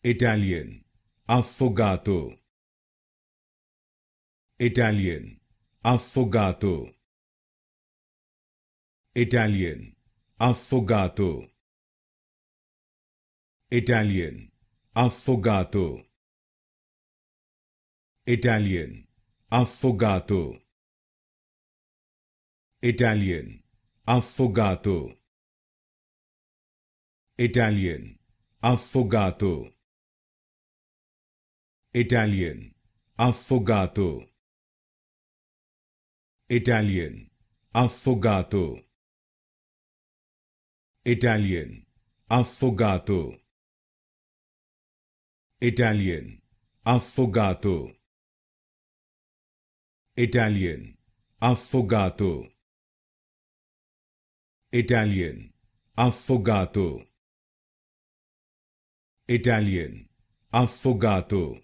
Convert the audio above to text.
Italian, affogato. Italian, affogato. Italian, affogato. Italian, affogato. Italian, affogato. Italian, affogato. Italian, affogato. Italian, affogato. Italian, affogato. Italian, affogato. Italian, affogato. Italian, affogato. Italian, affogato. Italian, affogato.